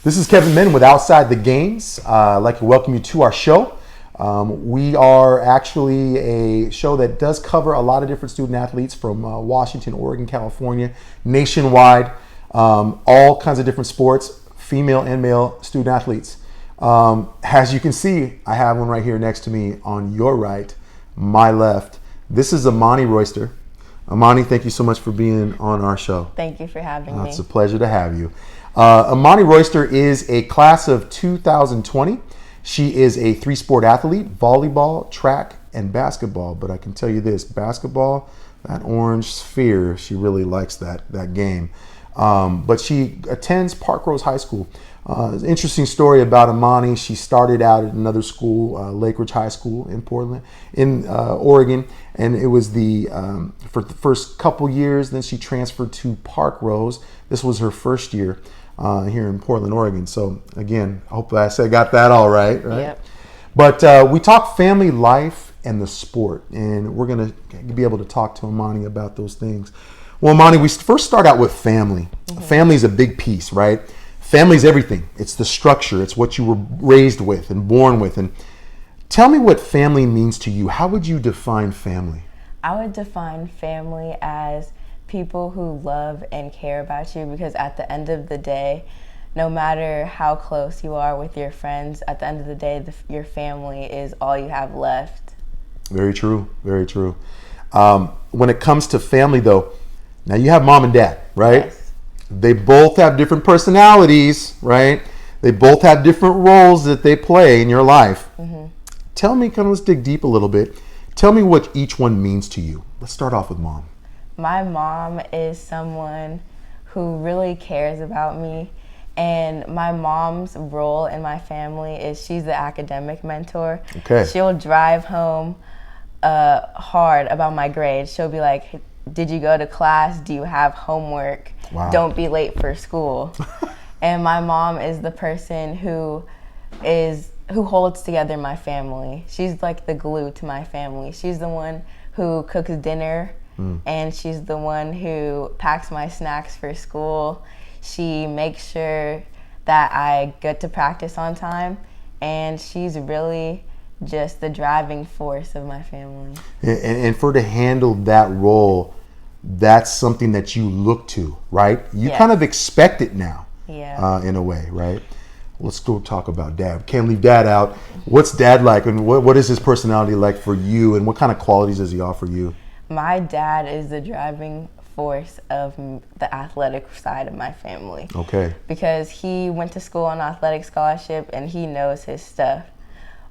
This is Kevin Min with Outside the Games. I'd like to welcome you to our show. We are actually a show that does cover a lot of different student athletes from Washington, Oregon, California, nationwide, all kinds of different sports, female and male student athletes. As you can see, I have one right here next to me on your right, my left. This is Imani Royster. Imani, thank you so much for being on our show. Thank you for having me. It's a pleasure to have you. Imani Royster is a class of 2020. She is a three-sport athlete, volleyball, track, and basketball. But I can tell you this, basketball, that orange sphere, she really likes that game. But she attends Parkrose High School. Interesting story about Imani. She started out at another school, Lake Ridge High School in Portland, in Oregon, and it was for the first couple years. Then she transferred to Parkrose. This was her first year here in Portland, Oregon. So again, I hope I got that all right. Yep. But we talk family life and the sport, and we're gonna be able to talk to Imani about those things. Well, Imani, we first start out with family. Mm-hmm. Family is a big piece, right? Family's everything. It's the structure. It's what you were raised with and born with. And tell me what family means to you. How would you define family? I would define family as people who love and care about you, because at the end of the day, no matter how close you are with your friends, at the end of the day, your family is all you have left. Very true. Very true. When it comes to family, though, now you have mom and dad, right? Yes. They both have different personalities, right? They both have different roles that they play in your life. Mm-hmm. Tell me, let's dig deep a little bit. Tell me what each one means to you. Let's start off with mom. My mom is someone who really cares about me, and my mom's role in my family is she's the academic mentor. Okay. She'll drive home hard about my grades. She'll be like, did you go to class? Do you have homework? Wow. Don't be late for school. And my mom is the person who holds together my family. She's like the glue to my family. She's the one who cooks dinner, and she's the one who packs my snacks for school. She makes sure that I get to practice on time, and she's really just the driving force of my family. And for to handle that role, that's something that you look to, right? You kind of expect it now, in a way, right? Let's go talk about dad. Can't leave dad out. What's dad like, and what is his personality like for you, and what kind of qualities does he offer you? My dad is the driving force of the athletic side of my family. Okay. Because he went to school on athletic scholarship, and he knows his stuff.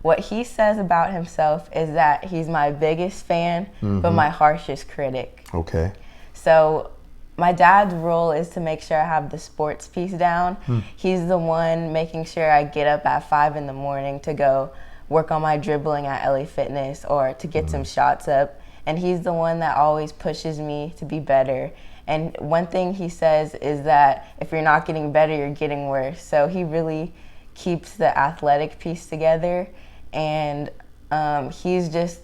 What he says about himself is that he's my biggest fan, but my harshest critic. Okay. So my dad's role is to make sure I have the sports piece down. He's the one making sure I get up at 5 a.m. to go work on my dribbling at LA Fitness or to get some shots up. And he's the one that always pushes me to be better. And one thing he says is that if you're not getting better, you're getting worse. So he really keeps the athletic piece together. And he's just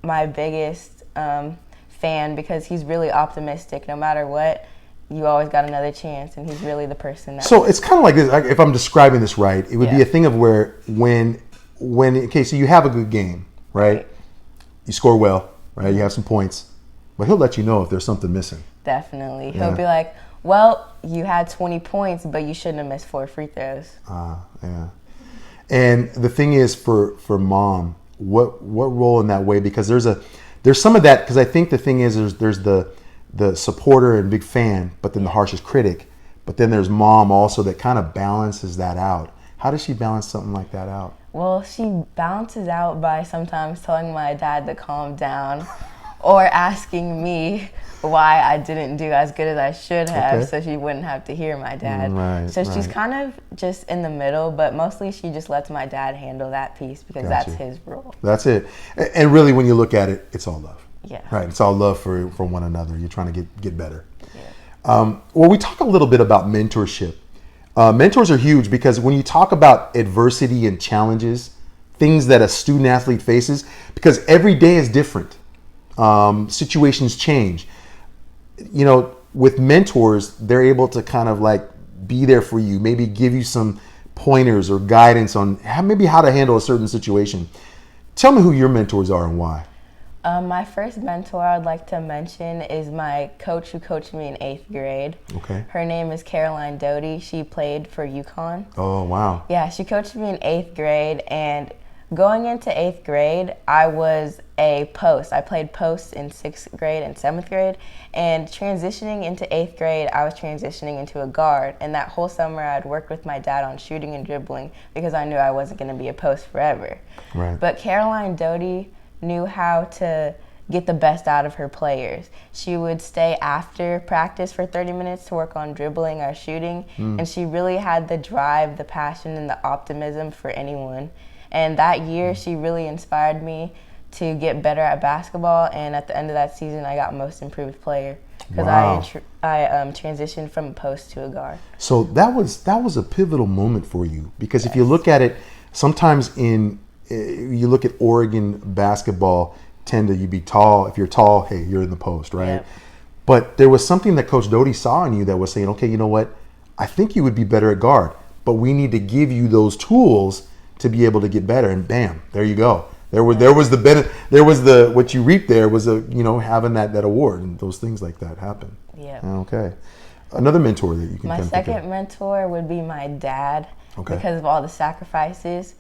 my biggest fan, because he's really optimistic. No matter what, you always got another chance, and he's really the person that... So it's kind of like this, if I'm describing this right, it would be a thing of where when okay, so you have a good game, right? You score well, right? You have some points, but he'll let you know if there's something missing. Definitely. He'll be like, well, you had 20 points, but you shouldn't have missed 4 free throws. Yeah. And the thing is, for mom, what role in that way? Because there's some of that, because I think the thing is there's the supporter and big fan, but then the harshest critic, but then there's mom also that kind of balances that out. How does she balance something like that out? Well, she balances out by sometimes telling my dad to calm down or asking me why I didn't do as good as I should have, so she wouldn't have to hear my dad. Right, she's kind of just in the middle, but mostly she just lets my dad handle that piece, because that's his role. That's it. And really, when you look at it, it's all love. Yeah. Right. It's all love for one another. You're trying to get better. Yeah. Well, we talk a little bit about mentorship. Mentors are huge, because when you talk about adversity and challenges, things that a student athlete faces, because every day is different. Situations change. You know, with mentors, they're able to kind of like be there for you, maybe give you some pointers or guidance on maybe how to handle a certain situation. Tell me who your mentors are and why. My first mentor I'd like to mention is my coach who coached me in 8th grade. Okay. Her name is Caroline Doty. She played for UConn. Oh, wow. Yeah, she coached me in 8th grade, and going into 8th grade, I was a post. I played post in 6th grade and 7th grade, and transitioning into 8th grade, I was transitioning into a guard, and that whole summer I'd worked with my dad on shooting and dribbling because I knew I wasn't going to be a post forever. Right. But Caroline Doty knew how to get the best out of her players. She would stay after practice for 30 minutes to work on dribbling or shooting, and she really had the drive, the passion, and the optimism for anyone. And that year, she really inspired me to get better at basketball, and at the end of that season, I got most improved player because I transitioned from a post to a guard. So that was a pivotal moment for you, because if you look at it, sometimes you look at Oregon basketball, you be tall. If you're tall, hey, you're in the post, right? Yep. But there was something that Coach Doty saw in you that was saying, okay, you know what? I think you would be better at guard, but we need to give you those tools to be able to get better. And bam, there you go. There was what you reaped there was having that award, and those things like that happen. Yeah. Okay. Another mentor that you can My second mentor would be my dad, because of all the sacrifices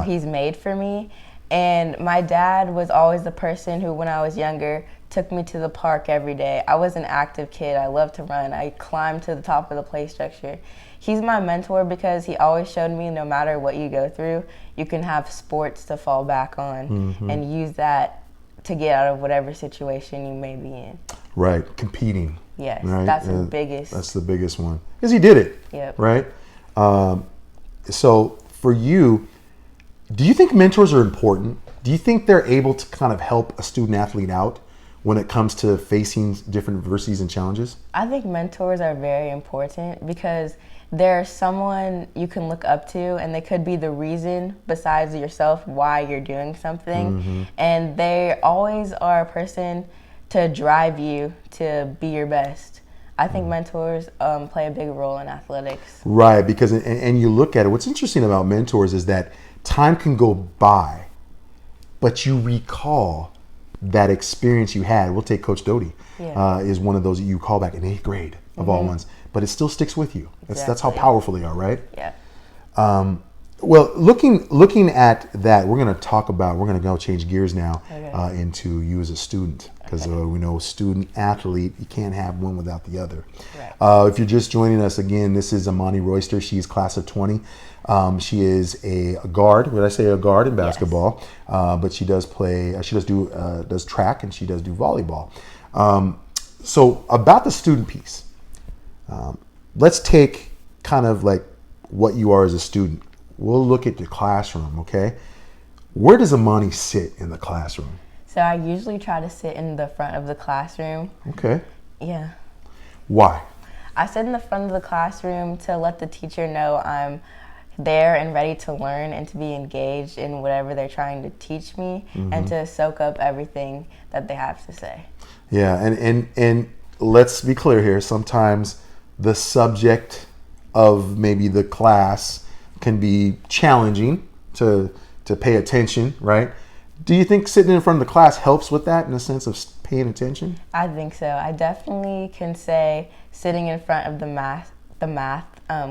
he's made for me. And my dad was always the person who, when I was younger, took me to the park every day. I was an active kid. I loved to run. I climbed to the top of the play structure. He's my mentor because he always showed me no matter what you go through, you can have sports to fall back on and use that to get out of whatever situation you may be in. Right, competing. Yes, right? that's the biggest. That's the biggest one, because he did it. Yep. Right. So for you, do you think mentors are important? Do you think they're able to kind of help a student athlete out when it comes to facing different adversities and challenges? I think mentors are very important because they're someone you can look up to, and they could be the reason besides yourself why you're doing something. And they always are a person to drive you to be your best. I think mentors play a big role in athletics. Right, because and you look at it, what's interesting about mentors is that time can go by, but you recall that experience you had. We'll take Coach Doty is one of those that you call back in 8th grade of all ones, but it still sticks with you. That's how powerful they are, right? Yeah. Well, looking at that, we're going to go change gears now into you as a student, because we know student athlete, you can't have one without the other. Right. If you're just joining us again, this is Imani Royster. She's class of 20. She is a guard. Would I say a guard in basketball? Yes. But she does play. She does track, and she does do volleyball. So about the student piece, let's take kind of like what you are as a student. We'll look at your classroom, okay? Where does Imani sit in the classroom? So I usually try to sit in the front of the classroom. Okay. Yeah. Why? I sit in the front of the classroom to let the teacher know I'm there and ready to learn and to be engaged in whatever they're trying to teach me, and to soak up everything that they have to say. Yeah, and let's be clear here. Sometimes the subject of maybe the class can be challenging to pay attention, right? Do you think sitting in front of the class helps with that in a sense of paying attention? I think so. I definitely can say sitting in front of the math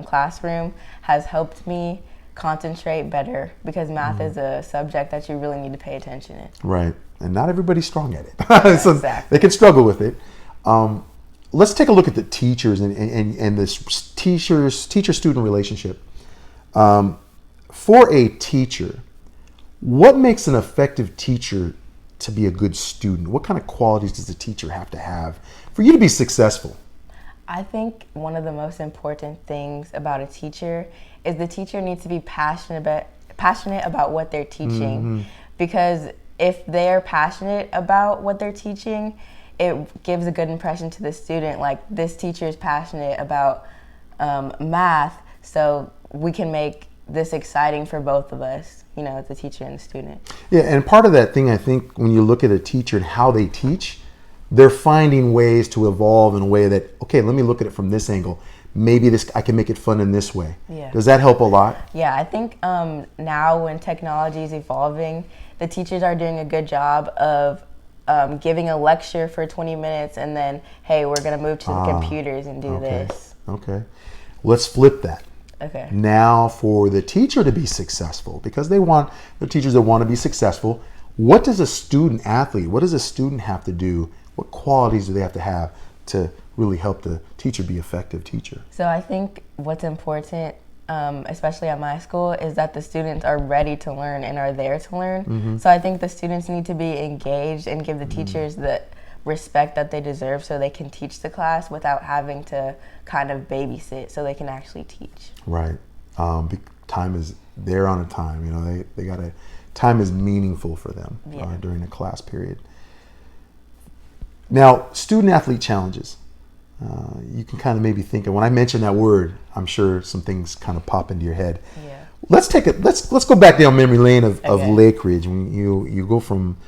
classroom has helped me concentrate better, because math is a subject that you really need to pay attention in. Right, and not everybody's strong at it. So exactly. They can struggle with it. Let's take a look at the teachers and this teacher-student relationship. For a teacher, what makes an effective teacher to be a good student? What kind of qualities does a teacher have to have for you to be successful? I think one of the most important things about a teacher is the teacher needs to be passionate about what they're teaching. Because if they're passionate about what they're teaching, it gives a good impression to the student, like, this teacher is passionate about math, so we can make this exciting for both of us, the teacher and the student. Yeah, and part of that thing, I think, when you look at a teacher and how they teach, they're finding ways to evolve in a way that, okay, let me look at it from this angle. maybe I can make it fun in this way. Yeah. Does that help a lot? Yeah, I think now when technology is evolving, the teachers are doing a good job of giving a lecture for 20 minutes and then, hey, we're going to move to the computers and do this. Okay. Let's flip that. Okay. Now for the teacher to be successful, because the teachers that want to be successful, what does a student athlete, what does a student have to do? What qualities do they have to really help the teacher be an effective teacher? So I think what's important, especially at my school, is that the students are ready to learn and are there to learn. So I think the students need to be engaged and give the teachers the respect that they deserve so they can teach the class without having to kind of babysit so they can actually teach. Right. Time is, they're on a time, they got time is meaningful for them during the class period. Now, student athlete challenges. You can kind of maybe think of, when I mention that word, I'm sure some things kind of pop into your head. Yeah. Let's go back down memory lane of Lake Ridge. When you go from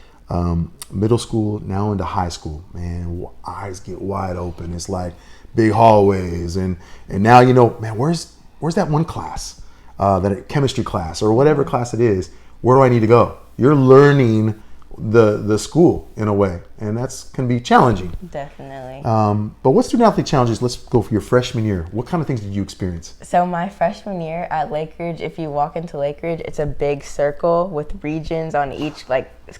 middle school now into high school, man, eyes get wide open. It's like big hallways, and now man, where's that one class, that chemistry class or whatever class it is? Where do I need to go? You're learning the school in a way, and that's can be challenging. Definitely. But what student athlete challenges? Let's go for your freshman year. What kind of things did you experience? So my freshman year at Lake Ridge, if you walk into Lake Ridge, it's a big circle with regions on each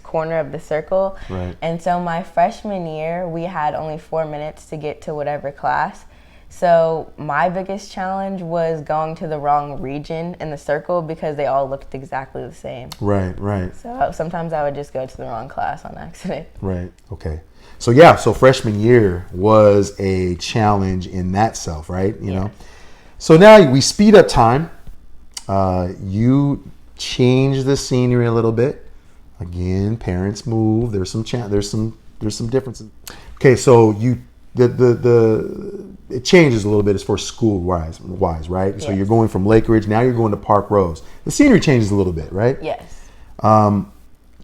corner of the circle. Right. And so my freshman year, we had only 4 minutes to get to whatever class. So my biggest challenge was going to the wrong region in the circle because they all looked exactly the same. Right. So sometimes I would just go to the wrong class on accident. Right. Okay. So freshman year was a challenge in that self, right? You know. So now we speed up time. You change the scenery a little bit. Again, parents move. There's some differences. Okay, so it changes a little bit as far as school wise, right? Yes. So you're going from Lake Ridge, now you're going to Parkrose. The scenery changes a little bit, right? Yes.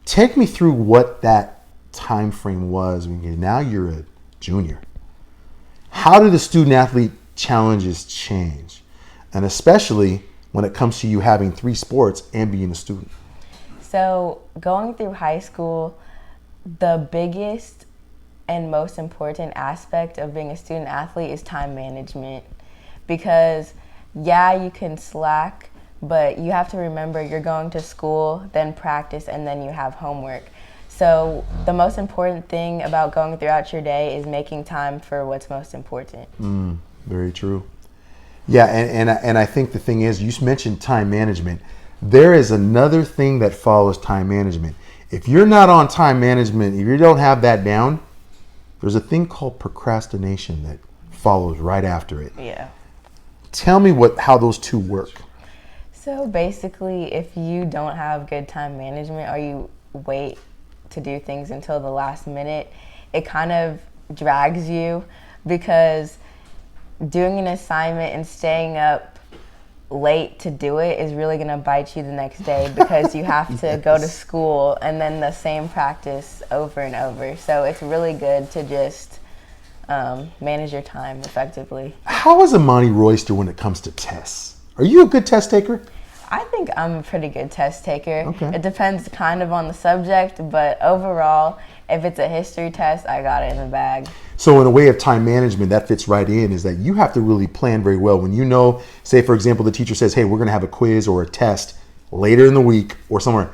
Take me through what that time frame was when now you're a junior. How do the student athlete challenges change? And especially when it comes to you having 3 sports and being a student. So going through high school, the biggest and most important aspect of being a student athlete is time management, because you can slack, but you have to remember you're going to school, then practice, and then you have homework. So the most important thing about going throughout your day is making time for what's most important. Very true. Yeah, and I think the thing is, you mentioned time management. There is another thing that follows time management. If you're not on time management, if you don't have that down, there's a thing called procrastination that follows right after it. Yeah. Tell me how those two work. So basically, if you don't have good time management or you wait to do things until the last minute, it kind of drags you, because doing an assignment and staying up late to do it is really going to bite you the next day, because you have to go to school and then the same practice over and over. So it's really good to just manage your time effectively. How is Imani Royster when it comes to tests? Are you a good test taker? I think I'm a pretty good test taker. Okay. It depends kind of on the subject, but overall, if it's a history test, I got it in the bag. So in a way of time management, that fits right in, is that you have to really plan very well. When say for example, the teacher says, hey, we're going to have a quiz or a test later in the week or somewhere,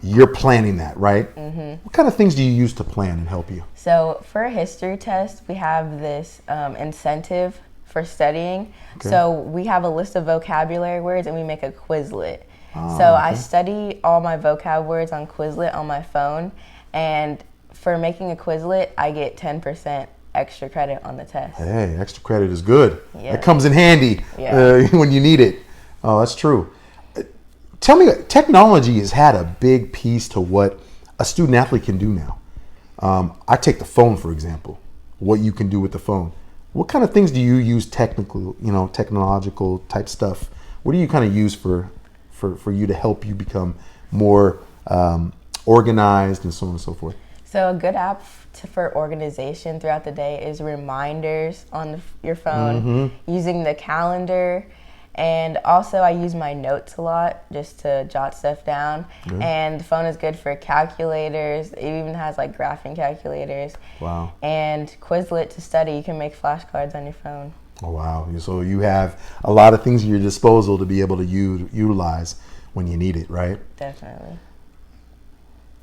you're planning that, right? Mm-hmm. What kind of things do you use to plan and help you? So for a history test, we have this incentive for studying. Okay. So we have a list of vocabulary words and we make a Quizlet. I study all my vocab words on Quizlet on my phone, and for making a Quizlet, I get 10% extra credit on the test. Hey, extra credit is good. Yeah. It comes in handy when you need it. Oh, that's true. Tell me, technology has had a big piece to what a student athlete can do now. I take the phone, for example, what you can do with the phone. What kind of things do you use technological type stuff? What do you kind of use for you to help you become more organized and so on and so forth? So a good app for organization throughout the day is reminders on your phone, using the calendar, and also I use my notes a lot just to jot stuff down. And the phone is good for calculators. It even has like graphing calculators. Wow. And Quizlet to study. You can make flashcards on your phone. Oh, wow. So you have a lot of things at your disposal to be able to utilize when you need it, right? Definitely.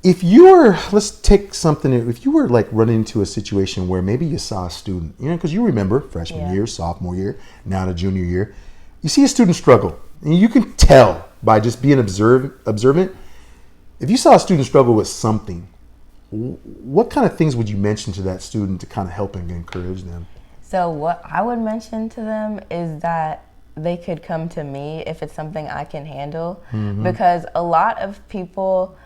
If you were, let's take something, if you were like running into a situation where maybe you saw a student, because you remember freshman year, sophomore year, now to junior year, you see a student struggle, and you can tell by just being observant. If you saw a student struggle with something, what kind of things would you mention to that student to kind of help and encourage them? So what I would mention to them is that they could come to me if it's something I can handle, because a lot of people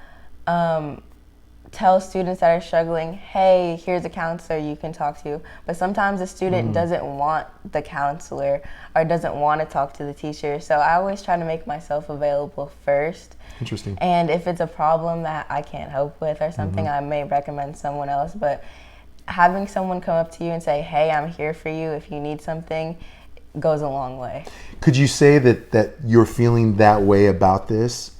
tell students that are struggling, hey, here's a counselor you can talk to. But sometimes the student doesn't want the counselor or doesn't want to talk to the teacher. So I always try to make myself available first. Interesting. And if it's a problem that I can't help with or something, I may recommend someone else. But having someone come up to you and say, hey, I'm here for you if you need something, goes a long way. Could you say that you're feeling that way about this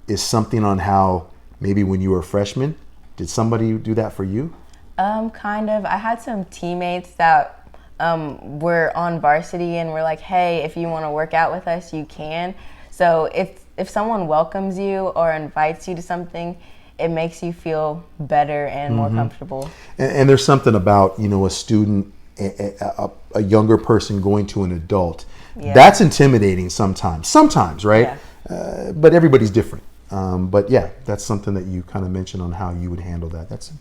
is something on how maybe when you were a freshman, did somebody do that for you? Kind of. I had some teammates that were on varsity and were like, hey, if you want to work out with us, you can. So if someone welcomes you or invites you to something, it makes you feel better and more comfortable. And there's something about, a student, a younger person going to an adult. Yeah. That's intimidating sometimes, right? Yeah. But everybody's different. But yeah, that's something that you kind of mentioned on how you would handle that. That's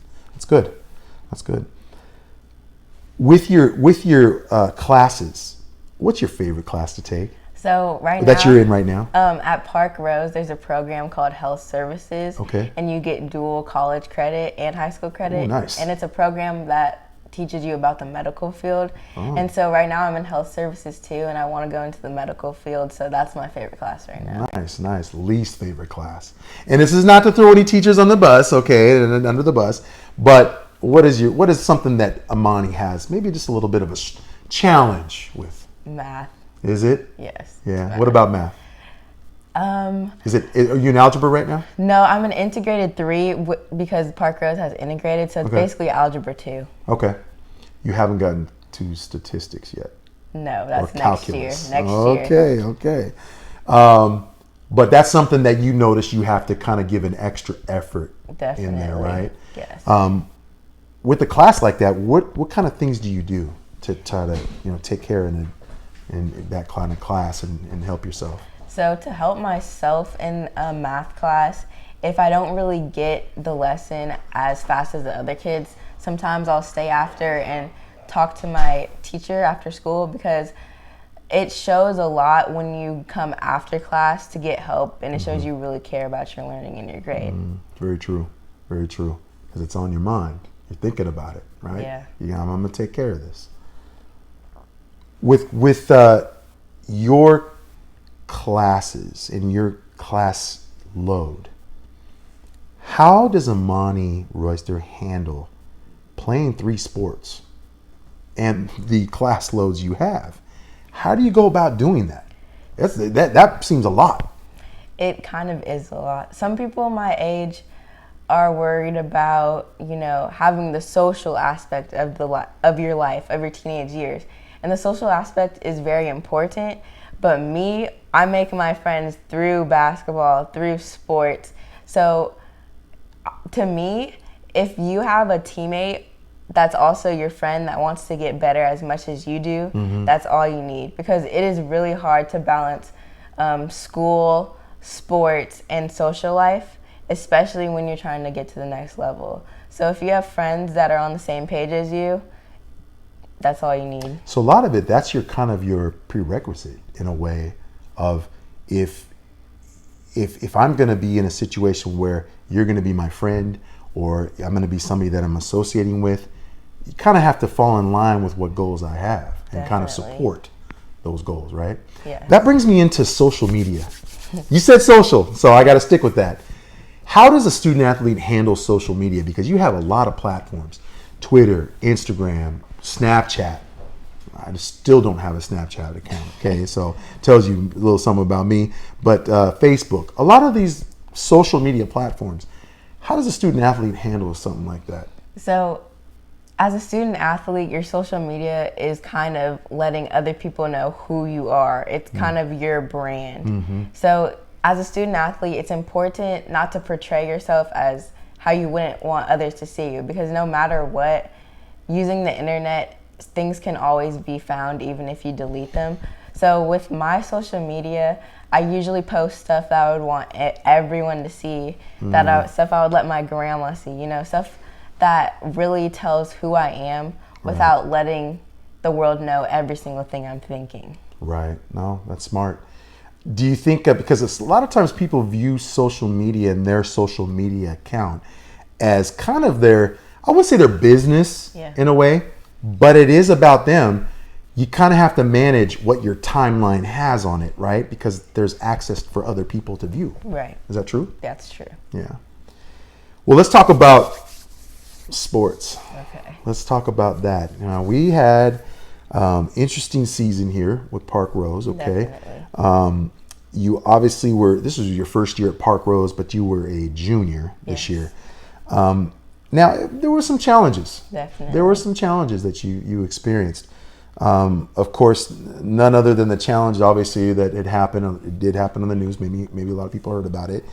good. That's good. With your classes, what's your favorite class to take? So that you're in right now? At Parkrose, there's a program called Health Services. Okay. And you get dual college credit and high school credit. Oh, nice. And it's a program that teaches you about the medical field. Oh. And so right now I'm in health services too, and I want to go into the medical field, so that's my favorite class right now. Nice. Least favorite class. And this is not to throw any teachers on the bus, okay, under the bus, but what is something that Imani has, maybe just a little bit of a challenge with? Math. Is it? Yes. Yeah. Math. What about math? Are you in algebra right now? No, I'm in integrated 3 because Parkrose has integrated, so it's basically algebra 2. Okay. You haven't gotten to statistics yet? No, that's next year. Okay. But that's something that you notice you have to kind of give an extra effort in there, right? Yes. With a class like that, what kind of things do you do to try to take care in that kind of class and help yourself? So to help myself in a math class, if I don't really get the lesson as fast as the other kids, sometimes I'll stay after and talk to my teacher after school, because it shows a lot when you come after class to get help, and it shows you really care about your learning and your grade. Very true. Very true. Because it's on your mind. You're thinking about it, right? Yeah. I'm going to take care of this. With your classes and your class load, how does Imani Royster handle playing 3 sports and the class loads you have? How do you go about doing that? That seems a lot. It kind of is a lot. Some people my age are worried about, having the social aspect of your life, of your teenage years. And the social aspect is very important. But me, I make my friends through basketball, through sports. So to me, if you have a teammate that's also your friend that wants to get better as much as you do, that's all you need. Because it is really hard to balance school, sports, and social life, especially when you're trying to get to the next level. So if you have friends that are on the same page as you, that's all you need. So a lot of it, that's your prerequisite in a way of if I'm going to be in a situation where you're going to be my friend or I'm going to be somebody that I'm associating with, you kind of have to fall in line with what goals I have and kind of support those goals, right? Yeah. That brings me into social media. You said social, so I got to stick with that. How does a student athlete handle social media? Because you have a lot of platforms: Twitter, Instagram, Snapchat. I still don't have a Snapchat account. Okay, so tells you a little something about me. But Facebook, a lot of these social media platforms. How does a student athlete handle something like that? So, as a student athlete, your social media is kind of letting other people know who you are. It's kind of your brand. So, as a student athlete, it's important not to portray yourself as how you wouldn't want others to see you, because no matter what, using the internet, things can always be found even if you delete them. So with my social media, I usually post stuff that I would want everyone to see, stuff I would let my grandma see, stuff that really tells who I am without letting the world know every single thing I'm thinking. Right. No, that's smart. Do you think, because a lot of times people view social media and their social media account as kind of their, I wouldn't say their business in a way, but it is about them. You kind of have to manage what your timeline has on it, right? Because there's access for other people to view. Right. Is that true? That's true. Yeah. Well, let's talk about sports. Okay. Let's talk about that. Now, we had interesting season here with Parkrose, okay? Definitely. You obviously this was your first year at Parkrose, but you were a junior this year. Now, there were some challenges. Definitely. There were some challenges that you experienced. Of course, none other than the challenge, obviously, that it did happen on the news. Maybe a lot of people heard about it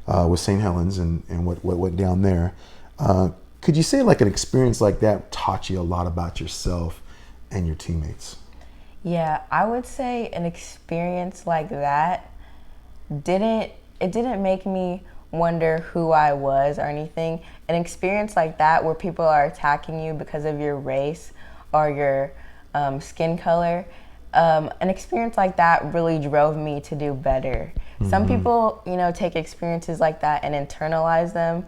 with St. Helens and what went down there. Could you say like an experience like that taught you a lot about yourself and your teammates? Yeah, I would say an experience like that didn't make me wonder who I was or anything. An experience like that where people are attacking you because of your race or your skin color, an experience like that really drove me to do better. Some people, take experiences like that and internalize them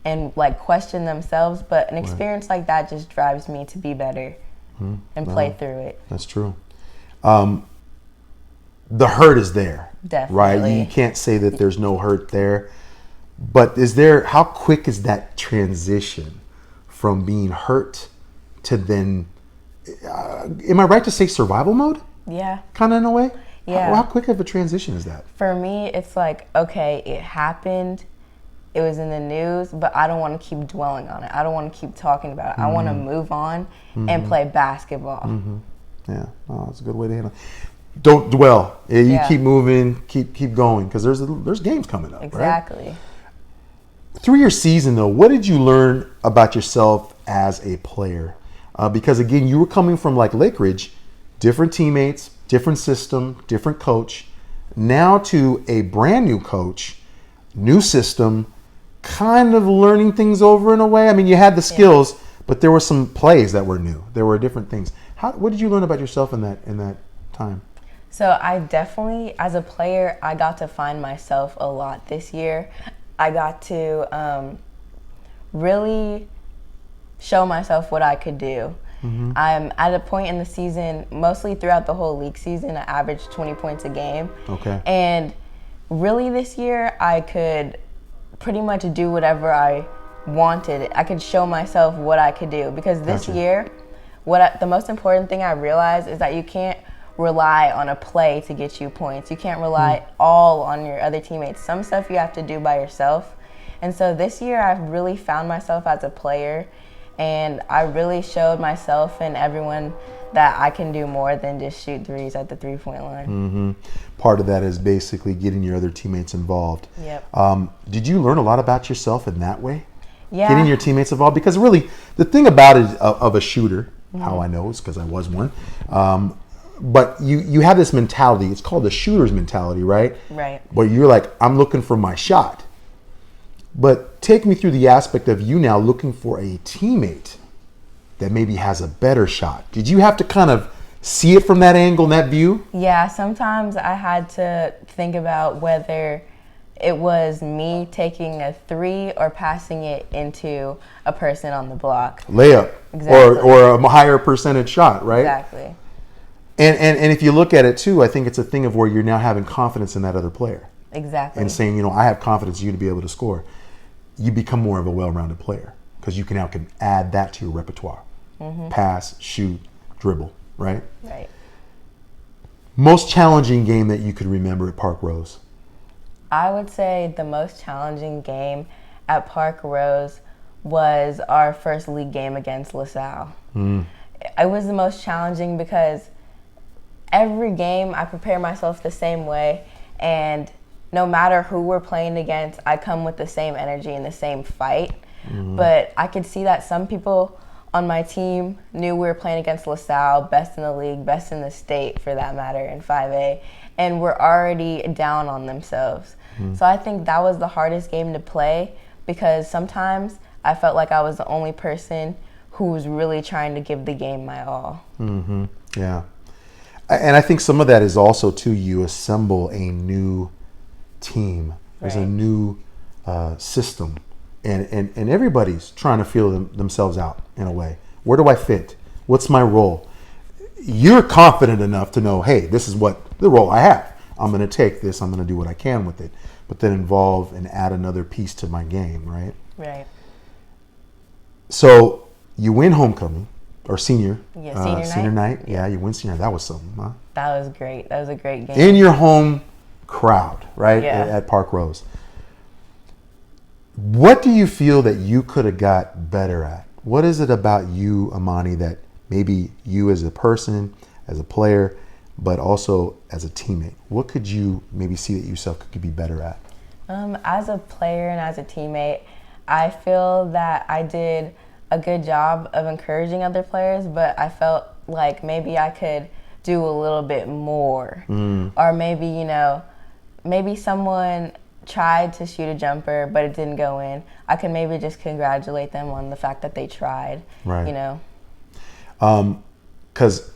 and like question themselves, but an experience like that just drives me to be better and play through it. That's true. The hurt is there. Definitely. Right? You can't say that there's no hurt there. But how quick is that transition from being hurt to then, am I right to say survival mode? Yeah. Kind of in a way? Yeah. How quick of a transition is that? For me, it's like, okay, it happened. It was in the news, but I don't want to keep dwelling on it. I don't want to keep talking about it. I want to move on and play basketball. Yeah, that's a good way to handle it. Don't dwell. You keep moving, keep going, because there's games coming up. Exactly. Right? Through your season, though, what did you learn about yourself as a player? Because again, you were coming from like Lake Ridge, different teammates, different system, different coach, now to a brand new coach, new system, kind of learning things over in a way. I mean, you had the skills, but there were some plays that were new. There were different things. What did you learn about yourself in that time? So I definitely, as a player, I got to find myself a lot this year. I got to really show myself what I could do. I'm at a point in the season, mostly throughout the whole league season, I averaged 20 points a game. Okay. And really this year, I could pretty much do whatever I wanted. I could show myself what I could do. Because this year, the most important thing I realized is that you can't rely on a play to get you points. You can't rely all on your other teammates. Some stuff you have to do by yourself. And so this year I've really found myself as a player, and I really showed myself and everyone that I can do more than just shoot threes at the three-point line. Part of that is basically getting your other teammates involved. Yep. Did you learn a lot about yourself in that way? Yeah. Getting your teammates involved? Because really, the thing about it of a shooter, how I know is because I was one, but you have this mentality. It's called the shooter's mentality, right? Right. But you're like, I'm looking for my shot. But take me through the aspect of you now looking for a teammate that maybe has a better shot. Did you have to kind of see it from that angle and that view? Yeah, sometimes I had to think about whether it was me taking a three or passing it into a person on the block. Layup. Exactly. Or a higher percentage shot, right? Exactly. And if you look at it too, I think it's a thing of where you're now having confidence in that other player. Exactly. And saying, I have confidence in you to be able to score. you become more of a well-rounded player because you can add that to your repertoire. Pass, shoot, dribble, right? Right. Most challenging game that you could remember at Parkrose? I would say the most challenging game at Parkrose was our first league game against LaSalle. It was the most challenging because every game I prepare myself the same way, and no matter who we're playing against, I come with the same energy and the same fight. But I could see that some people on my team knew we were playing against LaSalle, best in the league, best in the state for that matter, in 5A, and were already down on themselves. So I think that was the hardest game to play because sometimes I felt like I was the only person who was really trying to give the game my all. Yeah. And I think some of that is also, too, you assemble a new team. There's a new system. And everybody's trying to feel themselves out in a way. Where do I fit? What's my role? You're confident enough to know, hey, this is what the role I have. I'm going to take this. I'm going to do what I can with it. But then involve and add another piece to my game, right? Right. So you win homecoming or senior. Yeah, senior night. Yeah, you win senior. That was something, huh? That was great. That was a great game. In your home crowd, right? Yeah. At Parkrose. What do you feel that you could have got better at? What is it about you, Imani, that maybe you as a person, as a player, but also as a teammate? What could you maybe see that yourself could be better at? As a player and as a teammate, I feel that I did a good job of encouraging other players, but I felt like maybe I could do a little bit more. Or maybe, maybe someone tried to shoot a jumper, but it didn't go in. I could maybe just congratulate them on the fact that they tried, right. Because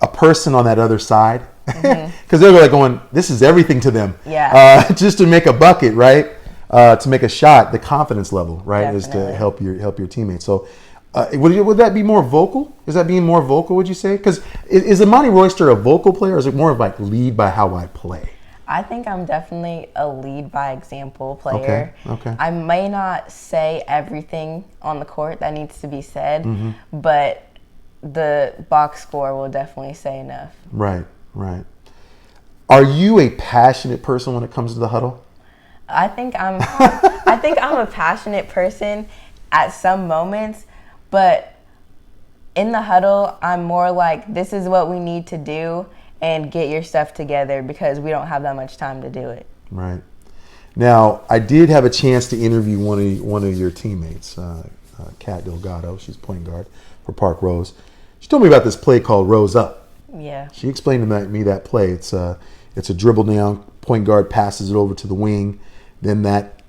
a person on that other side, because they're like going, this is everything to them. Yeah. Just to make a bucket, right? To make a shot, the confidence level, right, Definitely. is to help your teammates. So, would that be more vocal? Is that being more vocal? Would you say? Because is Imani Royster a vocal player, or is it more of like lead by how I play? I think I'm definitely a lead by example player. Okay. I may not say everything on the court that needs to be said, but the box score will definitely say enough. Right. Are you a passionate person when it comes to the huddle? I think I'm a passionate person at some moments, but in the huddle, I'm more like, this is what we need to do and get your stuff together because we don't have that much time to do it. Right. Now, I did have a chance to interview one of your teammates, Kat Delgado. She's point guard for Parkrose. She told me about this play called Rose Up. Yeah. She explained to me that play. It's a dribble down, point guard passes it over to the wing, then that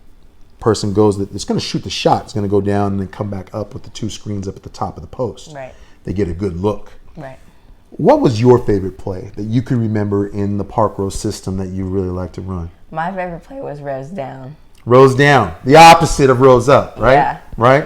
person goes, that's going to shoot the shot, it's going to go down and then come back up with the two screens up at the top of the post. Right. They get a good look. Right. What was your favorite play that you can remember in the Parkrose system that you really like to run? My favorite play was Rose Down. Rose down, the opposite of rose up, right? Yeah. Right?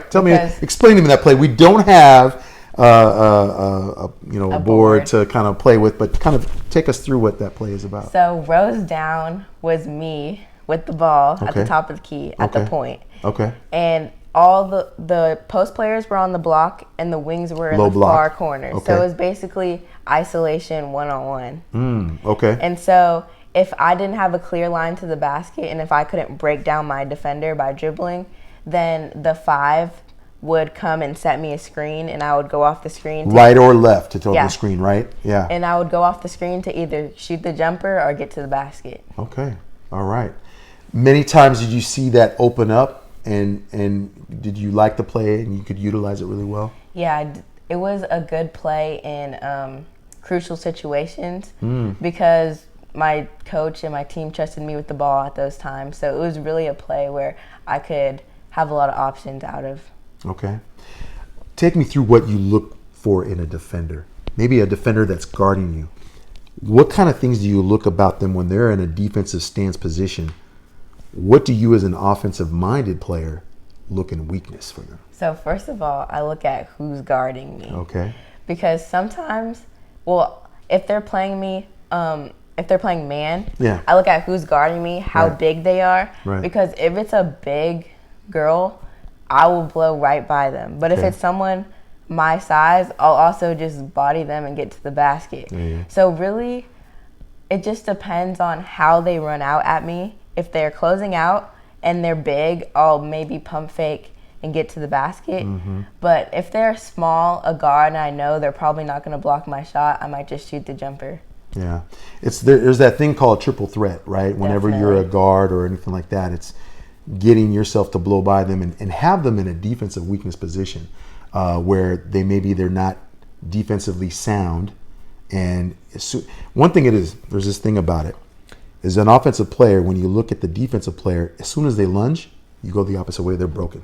Explain to me that play. We don't have a board to kind of play with, but kind of take us through what that play is about. So Rose Down was me with the ball at the top of the key at the point. Okay. And all the post players were on the block and the wings were in Low the block. far corner. Okay. So it was basically isolation one-on-one. Okay. And so if I didn't have a clear line to the basket and if I couldn't break down my defender by dribbling, then the 5 would come and set me a screen and I would go off the screen. Right or left to tell the screen, right? Yeah. And I would go off the screen to either shoot the jumper or get to the basket. Okay. All right. Many times did you see that open up and did you like the play and you could utilize it really well? Yeah, it was a good play in crucial situations because my coach and my team trusted me with the ball at those times. So it was really a play where I could have a lot of options out of. Okay. Take me through what you look for in a defender. Maybe a defender that's guarding you. What kind of things do you look about them when they're in a defensive stance position? What do you as an offensive-minded player look in weakness for them? So first of all, I look at who's guarding me. Okay. Because sometimes, if they're playing me, if they're playing man, I look at who's guarding me, how big they are. Right. Because if it's a big girl, I will blow right by them. But if it's someone my size, I'll also just body them and get to the basket. Yeah. So really, it just depends on how they run out at me. If they're closing out and they're big, I'll maybe pump fake and get to the basket. But if they're small, a guard, and I know they're probably not going to block my shot, I might just shoot the jumper. Yeah, there's that thing called triple threat, right? Whenever you're a guard or anything like that, it's getting yourself to blow by them and have them in a defensive weakness position where they're not defensively sound. And one thing there's this thing about it, is an offensive player, when you look at the defensive player, as soon as they lunge, you go the opposite way, they're broken,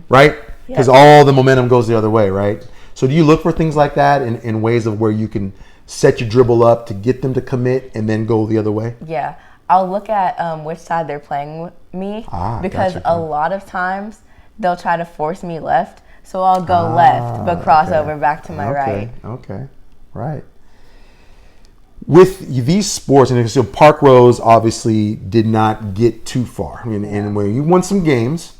right? Because all the momentum goes the other way, right? So do you look for things like that in ways of where you can set your dribble up to get them to commit and then go the other way? Yeah. I'll look at which side they're playing with me because a lot of times they'll try to force me left. So I'll go left but cross over back to my right. Okay. Right. With these sports, and so Parkrose obviously did not get too far. I mean, and where you won some games,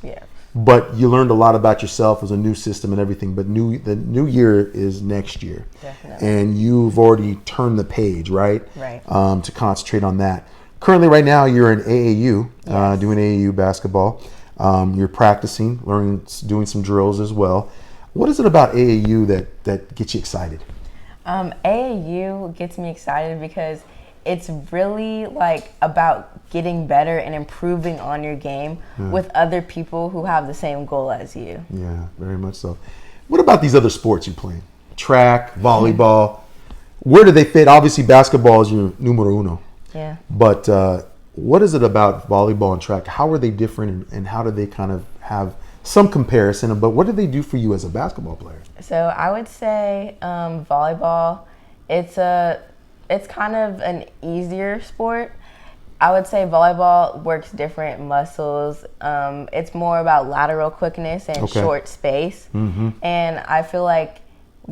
but you learned a lot about yourself. It was a new system and everything. But the new year is next year, definitely. And you've already turned the page, right? Right. To concentrate on that. Currently, right now, you're in AAU, doing AAU basketball. You're practicing, learning, doing some drills as well. What is it about AAU that gets you excited? AAU gets me excited because it's really like about getting better and improving on your game with other people who have the same goal as you. Yeah, very much so. What about these other sports you play? Track, volleyball. Where do they fit? Obviously, basketball is your numero uno. Yeah. But what is it about volleyball and track? How are they different, and how do they kind of have some comparison? But what do they do for you as a basketball player? So I would say volleyball, it's kind of an easier sport. I would say volleyball works different muscles. It's more about lateral quickness and short space. And I feel like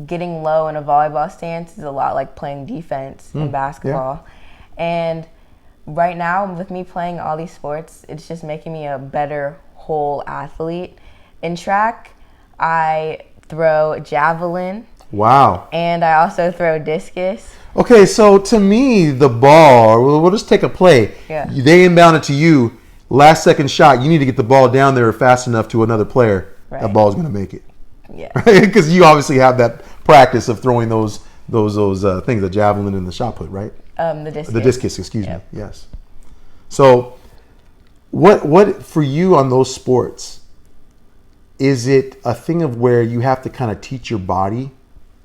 getting low in a volleyball stance is a lot like playing defense in basketball. And right now, with me playing all these sports, it's just making me a better whole athlete. In track, I throw javelin. Wow. And I also throw discus. Okay, so to me, the ball, we'll just take a play. Yeah. They inbound it to you, last second shot, you need to get the ball down there fast enough to another player. Right. That ball's going to make it. Yeah. Because you obviously have that practice of throwing those things, the javelin and the shot put, right? The discus. The discus, excuse me. Yes. So what for you on those sports, is it a thing of where you have to kind of teach your body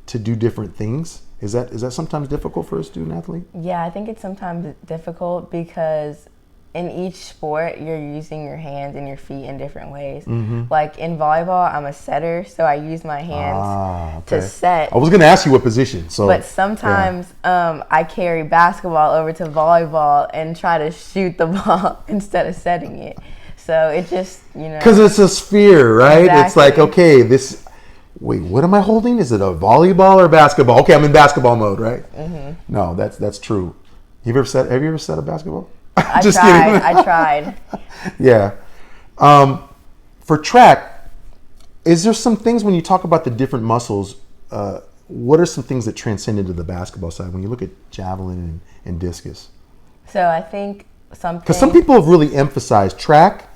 to do different things? Is that sometimes difficult for a student athlete? Yeah, I think it's sometimes difficult because in each sport, you're using your hands and your feet in different ways. Like in volleyball, I'm a setter, so I use my hands to set. I was going to ask you what position. But sometimes I carry basketball over to volleyball and try to shoot the ball instead of setting it. So it just, because it's a sphere, right? Exactly. It's like, okay, wait, what am I holding? Is it a volleyball or basketball? Okay, I'm in basketball mode, right? No, that's true. Have you ever set a basketball? Just kidding. I tried. Yeah. For track, is there some things when you talk about the different muscles, what are some things that transcend into the basketball side when you look at javelin and discus? So I think because some people have really emphasized track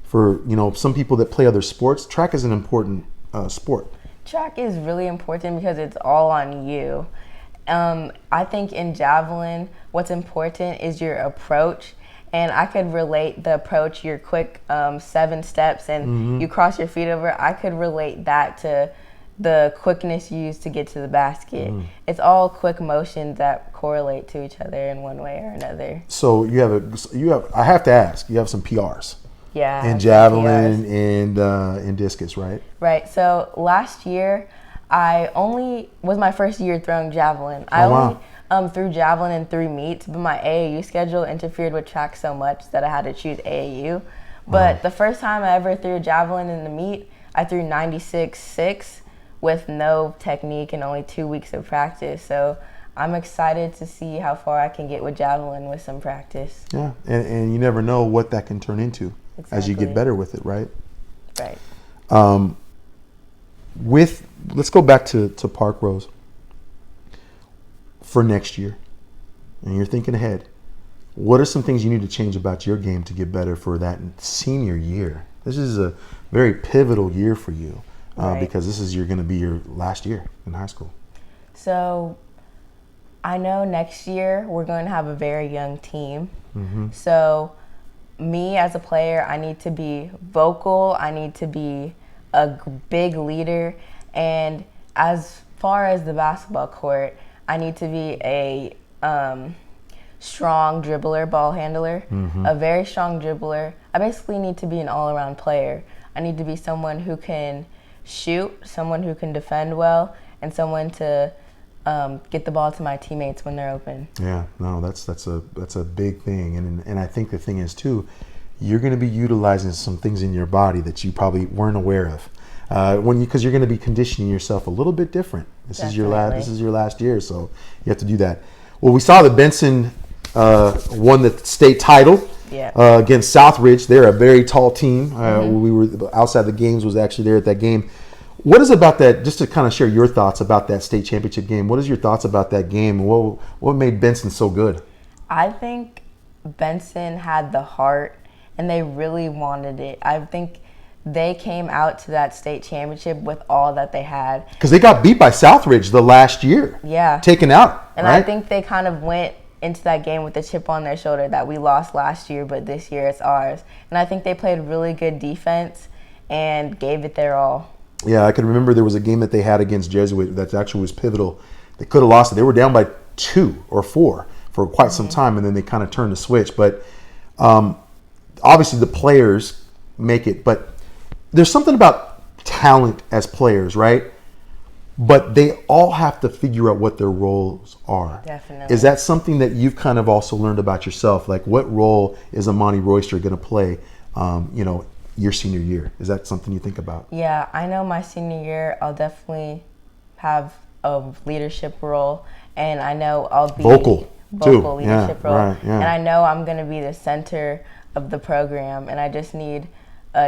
for, some people that play other sports. Track is an important sport. Track is really important because it's all on you. I think in javelin, what's important is your approach. And I could relate the approach, your quick 7 steps, and you cross your feet over. I could relate that to the quickness used to get to the basket. It's all quick motions that correlate to each other in one way or another. So I have to ask, you have some PRs. Yeah. In javelin and in discus, right? Right. So last year, was my first year throwing javelin. I only threw javelin in 3 meets, but my AAU schedule interfered with track so much that I had to choose AAU. But the first time I ever threw a javelin in the meet, I threw 96.6 with no technique and only 2 weeks of practice. So I'm excited to see how far I can get with javelin with some practice. Yeah, and you never know what that can turn into as you get better with it, right? Right. Let's go back to Parkrose for next year, and you're thinking ahead. What are some things you need to change about your game to get better for that senior year? This is a very pivotal year for you because you're going to be your last year in high school. So I know next year we're going to have a very young team. Mm-hmm. So me as a player, I need to be vocal. I need to be a big leader. And as far as the basketball court, I need to be a strong dribbler, ball handler, a very strong dribbler. I basically need to be an all-around player. I need to be someone who can shoot, someone who can defend well, and someone to get the ball to my teammates when they're open. Yeah, no, that's a big thing, and I think the thing is too, you're going to be utilizing some things in your body that you probably weren't aware of, because you're going to be conditioning yourself a little bit different. This is your last year, so you have to do that. Well, we saw that Benson won the state title against Southridge. They're a very tall team. We were outside the games, was actually there at that game. What is about that, just to kind of share your thoughts about that state championship game, what is your thoughts about that game? What made Benson so good? I think Benson had the heart, and they really wanted it. I think they came out to that state championship with all that they had. Because they got beat by Southridge the last year. Yeah. Taken out. And right? I think they kind of went into that game with a chip on their shoulder that we lost last year, but this year it's ours. And I think they played really good defense and gave it their all. Yeah, I can remember there was a game that they had against Jesuit that actually was pivotal. They could have lost it. They were down by 2 or 4 for quite some time, and then they kind of turned the switch. But obviously the players make it. But there's something about talent as players, right? But they all have to figure out what their roles are. Definitely. Is that something that you've kind of also learned about yourself? Like, what role is Imani Royster going to play, your senior year? Is that something you think about? Yeah, I know my senior year I'll definitely have a leadership role, and I know I'll be vocal leadership role. Right, yeah. And I know I'm going to be the center of the program, and I just need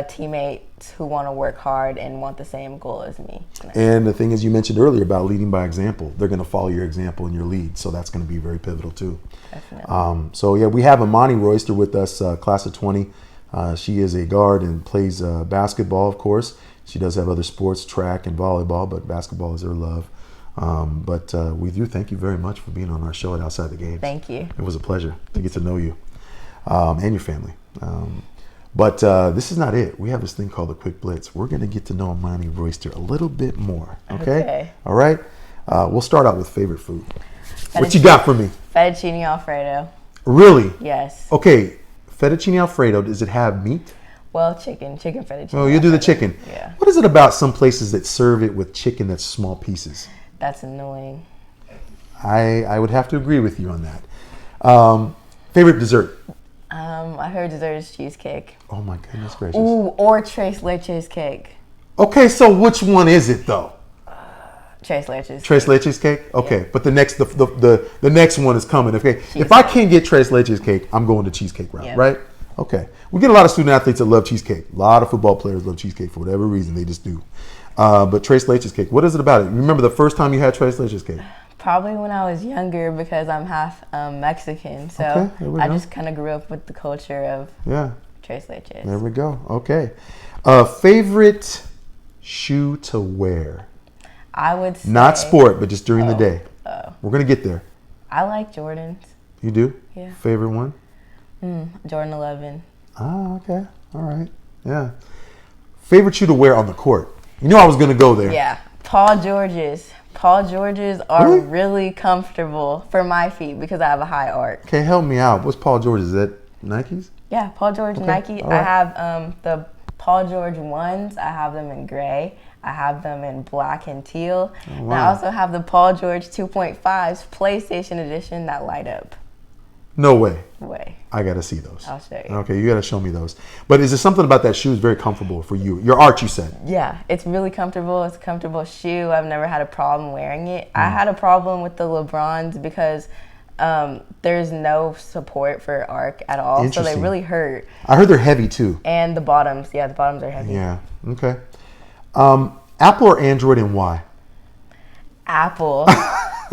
teammates who want to work hard and want the same goal as me. And the thing is, you mentioned earlier about leading by example. They're going to follow your example and your lead, so that's going to be very pivotal too. Definitely. We have Imani Royster with us, class of 20. She is a guard and plays basketball, of course. She does have other sports, track and volleyball, but basketball is her love. But we do thank you very much for being on our show at Outside the Games. Thank you. It was a pleasure to get to know you and your family. But this is not it. We have this thing called the Quick Blitz. We're going to get to know Imani Royster a little bit more. Okay? All right? We'll start out with favorite food. What you got for me? Fettuccine Alfredo. Really? Yes. Okay. Fettuccine Alfredo, does it have meat? Well, chicken fettuccine. Oh, you do the chicken. Yeah. What is it about some places that serve it with chicken that's small pieces? That's annoying. I would have to agree with you on that. Favorite dessert? I heard dessert is cheesecake. Oh my goodness gracious. Ooh, or Tres Leches cake. Okay, so which one is it though? Tres Leches. Tres Leches cake? Okay, yeah. But the next one is coming. Okay, Cheesecake. If I can't get Tres Leches cake, I'm going to cheesecake route, right? Okay. We get a lot of student athletes that love cheesecake. A lot of football players love cheesecake for whatever reason. They just do. But Tres Leches cake, what is it about it? Remember the first time you had Tres Leches cake? Probably when I was younger because I'm half Mexican. So I just kind of grew up with the culture of Tres Leches. There we go. Okay. Favorite shoe to wear? I would say... Not sport, but just during the day. We're going to get there. I like Jordans. You do? Yeah. Favorite one? Jordan 11. Oh, okay. All right. Yeah. Favorite shoe to wear on the court? You know I was going to go there. Yeah. Paul George's. Paul George's are really comfortable for my feet because I have a high arch. Okay, help me out. What's Paul George? Is that Nikes? Yeah, Paul George Nike. Right. I have the Paul George ones. I have them in gray. I have them in black and teal. Oh, wow. And I also have the Paul George 2.5s PlayStation edition that light up. No way. Way. I got to see those. I'll show you. Okay, you got to show me those. But is there something about that shoe is very comfortable for you? Your arch, you said. Yeah, it's really comfortable. It's a comfortable shoe. I've never had a problem wearing it. I had a problem with the LeBrons because there's no support for arc at all, so they Interesting. really hurt. I heard they're heavy too. And the bottoms are heavy. Yeah. Okay. Apple or Android, and why? Apple,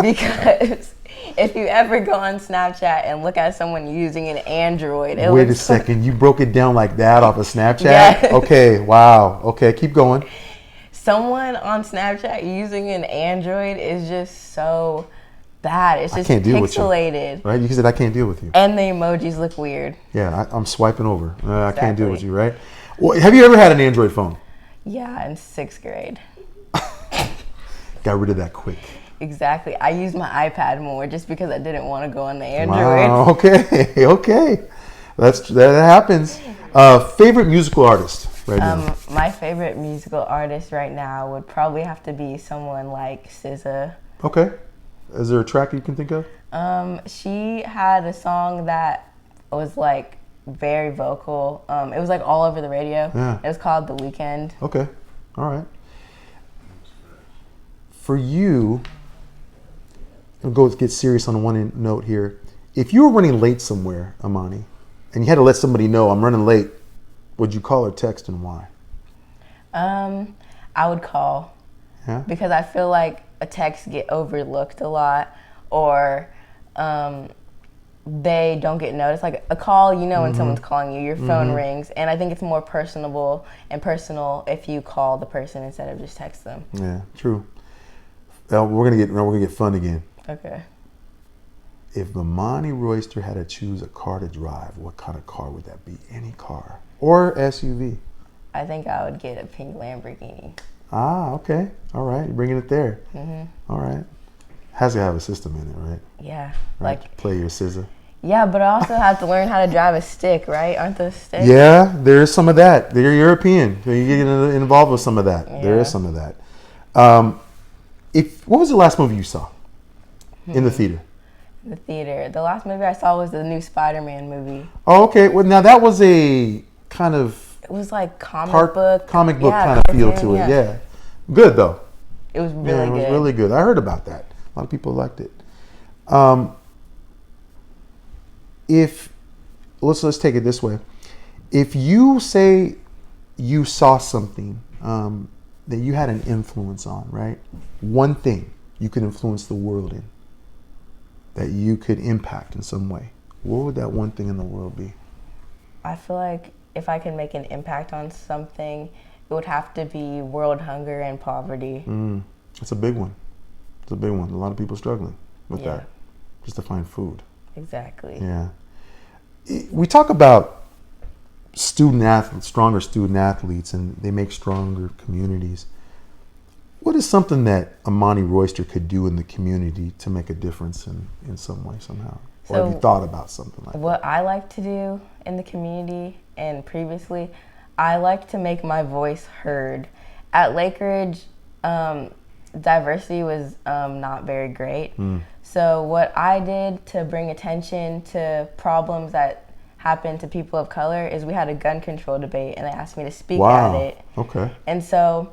because if you ever go on Snapchat and look at someone using an Android, Wait a second, you broke it down like that off of Snapchat? Yes. Okay, wow. Okay, keep going. Someone on Snapchat using an Android is just so bad. It's just can't deal with you. pixelated. Right? You said I can't deal with you. And the emojis look weird. Yeah, I'm swiping over. I can't deal with Exactly. you, right? Well, have you ever had an Android phone? Yeah, in 6th grade. Got rid of that quick. Exactly. I use my iPad more just because I didn't want to go on the Android. Wow, okay. That happens. Favorite musical artist right now? My favorite musical artist right now would probably have to be someone like SZA. Okay. Is there a track you can think of? She had a song that was like very vocal. It was like all over the radio. Yeah. It was called The Weekend. Okay. All right. For you, I'll go get serious on one note here. If you were running late somewhere, Imani, and you had to let somebody know I'm running late, would you call or text, and why? I would call. Yeah. Because I feel like a text get overlooked a lot, or they don't get noticed. Like a call, you know, when someone's calling you, your phone rings, and I think it's more personal if you call the person instead of just text them. Yeah, true. Well, we're gonna get fun again. Okay. If Imani Royster had to choose a car to drive, what kind of car would that be? Any car or SUV? I think I would get a pink Lamborghini. Ah, okay. All right, you're bringing it there. All right. Has to have a system in it, right? Yeah. Right. Like, Play your scissor. yeah, but I also have to learn how to drive a stick, right? Aren't those sticks? Yeah, there is some of that. They're European. So you get involved with some of that. There is some of that. What was the last movie you saw in the theater? The theater. The last movie I saw was the new Spider-Man movie. Oh, okay. Well, now that was a kind of It was like comic book kind yeah, of feel cartoon, to it. Yeah. Good though. It was really Yeah, it good. was really good. I heard about that. A lot of people liked it. If let's take it this way. If you say you saw something that you had an influence on, right? One thing you could influence the world in, that you could impact in some way. What would that one thing in the world be? I feel like if I could make an impact on something, it would have to be world hunger and poverty. It's a big one. It's a big one. A lot of people struggling with Yeah. that, just to find food. Exactly. Yeah. We talk about student athletes, stronger student athletes, and they make stronger communities. What is something that Imani Royster could do in the community to make a difference in some way, somehow? Or have you thought about something like that? What I like to do in the community, and previously, I like to make my voice heard. At Lakeridge, diversity was not very great. So what I did to bring attention to problems that happen to people of color is we had a gun control debate, and they asked me to speak at it. Okay. And so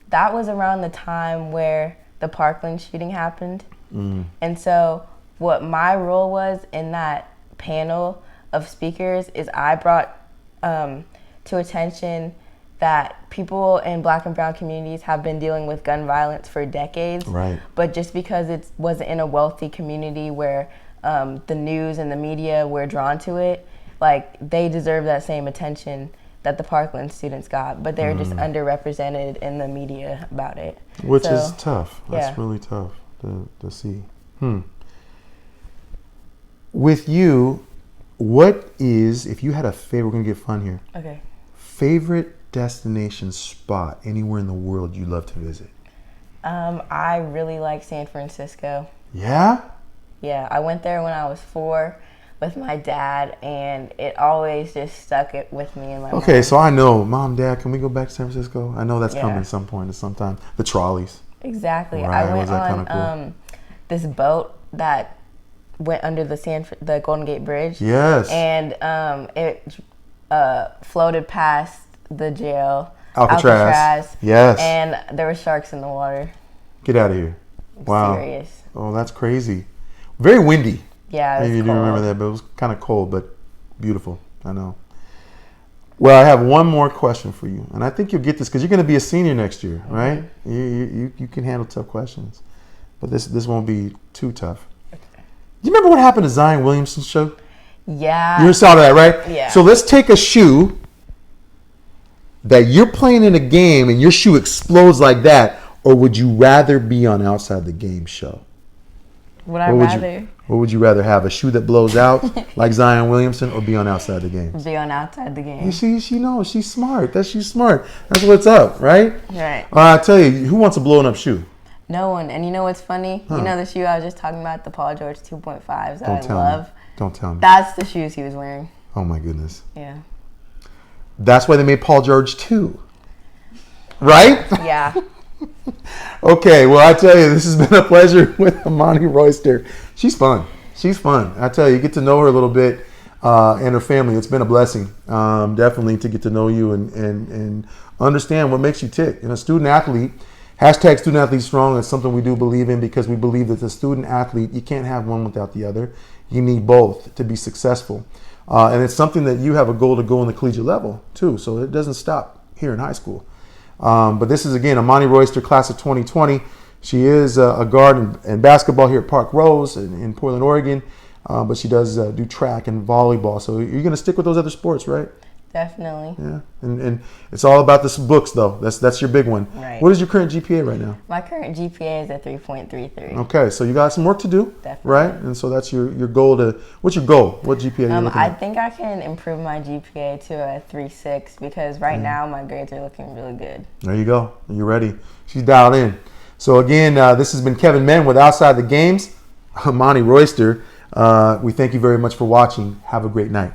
that was around the time where the Parkland shooting happened. And so what my role was in that panel of speakers is I brought to attention that people in Black and brown communities have been dealing with gun violence for decades. Right. But just because it wasn't in a wealthy community where the news and the media were drawn to it, like they deserve that same attention that the Parkland students got, but they're just underrepresented in the media about it. Which is tough. That's yeah. really tough to see. With you, what is, if you had a favorite, we're going to get fun here. Okay. Favorite destination spot anywhere in the world you love to visit? I really like San Francisco. Yeah? Yeah, I went there when I was 4 with my dad, and it always just stuck it with me in my mind. Okay, so I know, Mom, Dad, can we go back to San Francisco? I know that's Yeah. coming some point at some time. The trolleys. Exactly. Right, I went was that on kinda this boat that went under the Golden Gate Bridge. Yes. And it floated past the jail. Alcatraz. Yes. And there were sharks in the water. Get out of here. Wow. Serious. Oh, that's crazy. Very windy. Yeah, Maybe you it's do cold. remember that, but it was kind of cold, but beautiful. I know. Well, I have one more question for you, and I think you'll get this because you're going to be a senior next year, right? You can handle tough questions, but this won't be too tough. Do you remember what happened to Zion Williamson's shoe? Yeah. You saw that, right? Yeah. So let's take a shoe that you're playing in a game and your shoe explodes like that, or would you rather be on Outside the Game show? Would I rather What would you rather have? A shoe that blows out like Zion Williamson, or be on Outside the Game? be on Outside the Game? You see, she knows. She's smart. She's smart. That's what's up, right? Right. I tell you, who wants a blowing up shoe? No one. And you know what's funny? You know the shoe I was just talking about, the Paul George 2.5s that Don't I tell love? me. Don't tell me. That's the shoes he was wearing. Oh my goodness. Yeah. That's why they made Paul George 2. Right? Yeah. Okay, well, I tell you, this has been a pleasure with Imani Royster. She's fun. She's fun. I tell you, get to know her a little bit and her family. It's been a blessing, definitely, to get to know you and understand what makes you tick. And a student athlete, hashtag student athlete strong, is something we do believe in because we believe that the student athlete, you can't have one without the other. You need both to be successful. And it's something that you have a goal to go on the collegiate level, too. So it doesn't stop here in high school. But this is, again, Imani Royster, class of 2020. She is a guard in basketball here at Parkrose in Portland, Oregon. But she does do track and volleyball. So you're going to stick with those other sports, right? Definitely. Yeah. And it's all about the books, though. That's your big one. Right. What is your current GPA right now? My current GPA is a 3.33. Okay, so you got some work to do, Definitely. right? And so that's your goal to. What's your goal? What GPA are you looking I at? think I can improve my GPA to a 3.6 because right now my grades are looking really good. There you go. You're ready. She's dialed in. So again, this has been Kevin Menn with Outside the Games. Imani Royster. We thank you very much for watching. Have a great night.